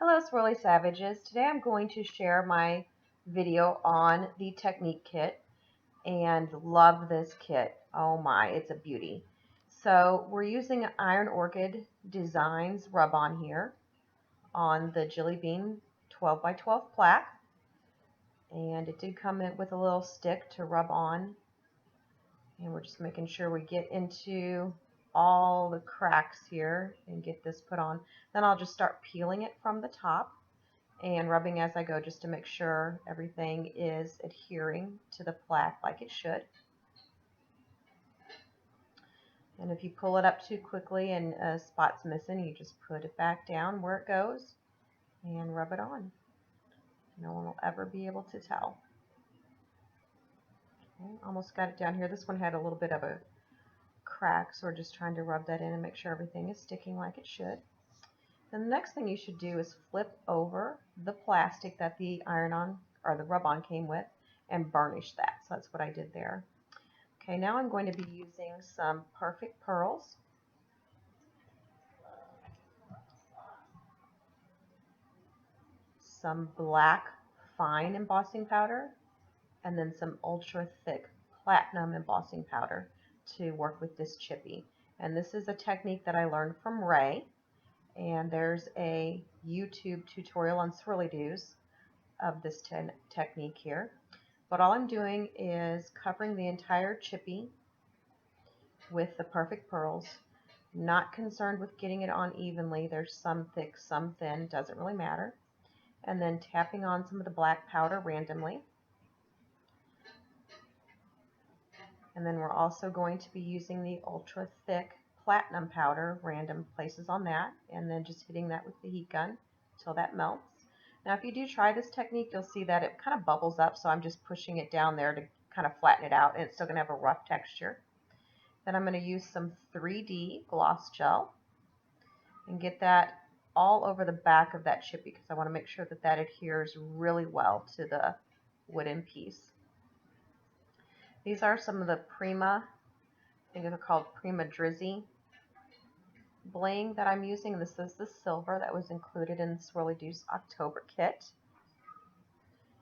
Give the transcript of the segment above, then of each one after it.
Hello Swirly Savages. Today I'm going to share my video on the Technique kit and love this kit. Oh my, it's a beauty. So we're using Iron Orchid Designs rub-on here on the Jilly Bean 12 by 12 plaque. And it did come in with a little stick to rub on. And we're just making sure we get into all the cracks here and get this put on. Then I'll just start peeling it from the top and rubbing as I go just to make sure everything is adhering to the plaque like it should. And if you pull it up too quickly and a spot's missing, you just put it back down where it goes and rub it on. No one will ever be able to tell. Okay, almost got it down here. This one had a little bit of a crack, so we're just trying to rub that in and make sure everything is sticking like it should. Then the next thing you should do is flip over the plastic that the iron-on or the rub-on came with and burnish that. So that's what I did there. Okay, now I'm going to be using some Perfect Pearls. Some black fine embossing powder, and then some ultra thick platinum embossing powder to work with this chippy. And this is a technique that I learned from Ray. And there's a YouTube tutorial on Swirly Doos of this technique here. But all I'm doing is covering the entire chippy with the Perfect Pearls. Not concerned with getting it on evenly. There's some thick, some thin, doesn't really matter. And then tapping on some of the black powder randomly. And then we're also going to be using the ultra thick platinum powder, random places on that, and then just hitting that with the heat gun until that melts. Now if you do try this technique, you'll see that it kind of bubbles up, so I'm just pushing it down there to kind of flatten it out, and it's still going to have a rough texture. Then I'm going to use some 3D gloss gel and get that all over the back of that chippy because I want to make sure that that adheres really well to the wooden piece. These are some of the Prima, I think they're called Prima Drizzy bling that I'm using. This is the silver that was included in the Swirly Doos October kit.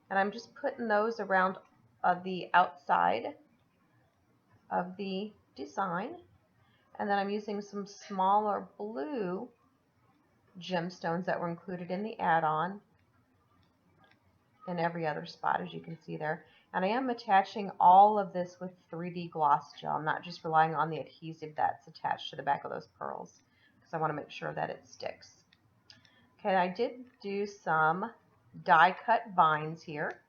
And I'm just putting those around the outside of the design. And then I'm using some smaller blue gemstones that were included in the add-on in every other spot, as you can see there. And I am attaching all of this with 3D gloss gel. I'm not just relying on the adhesive that's attached to the back of those pearls because I want to make sure that it sticks. Okay, I did do some die cut vines here,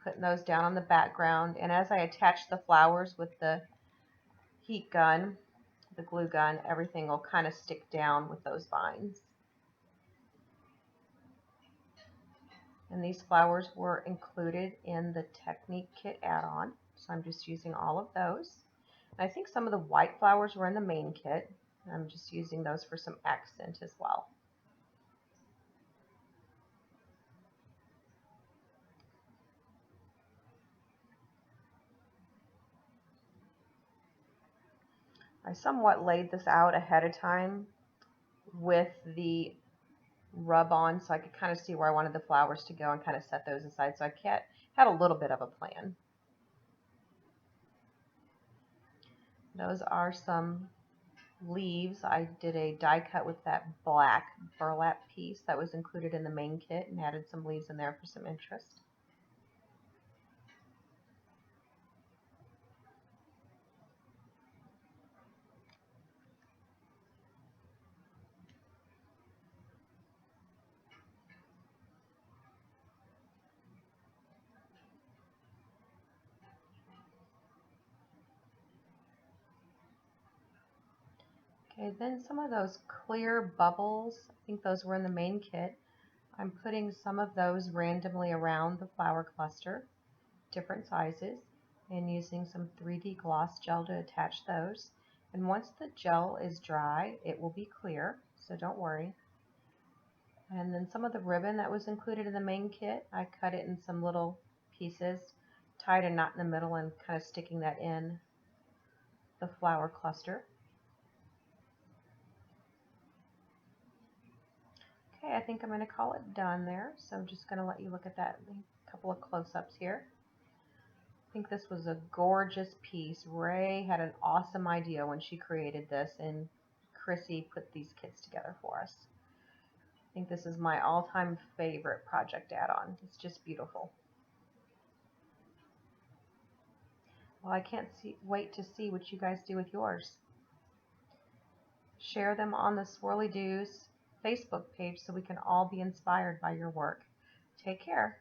putting those down on the background. And as I attach the flowers with the heat gun, the glue gun, everything will kind of stick down with those vines. And these flowers were included in the Technique kit add-on, so I'm just using all of those. And I think some of the white flowers were in the main kit. I'm just using those for some accent as well. I somewhat laid this out ahead of time with the rub-on so I could kind of see where I wanted the flowers to go and kind of set those aside. So I had a little bit of a plan. Those are some leaves. I did a die cut with that black burlap piece that was included in the main kit and added some leaves in there for some interest. Okay, then some of those clear bubbles, I think those were in the main kit. I'm putting some of those randomly around the flower cluster, different sizes, and using some 3D gloss gel to attach those. And once the gel is dry, it will be clear, so don't worry. And then some of the ribbon that was included in the main kit, I cut it in some little pieces, tied a knot in the middle and kind of sticking that in the flower cluster. Okay, I think I'm going to call it done there. So I'm just going to let you look at that, a couple of close-ups here. I think this was a gorgeous piece. Ray had an awesome idea when she created this, and Chrissy put these kits together for us. I think this is my all-time favorite project add-on. It's just beautiful. Well, I can't wait to see what you guys do with yours. Share them on the Swirly Doos Facebook page so we can all be inspired by your work. Take care.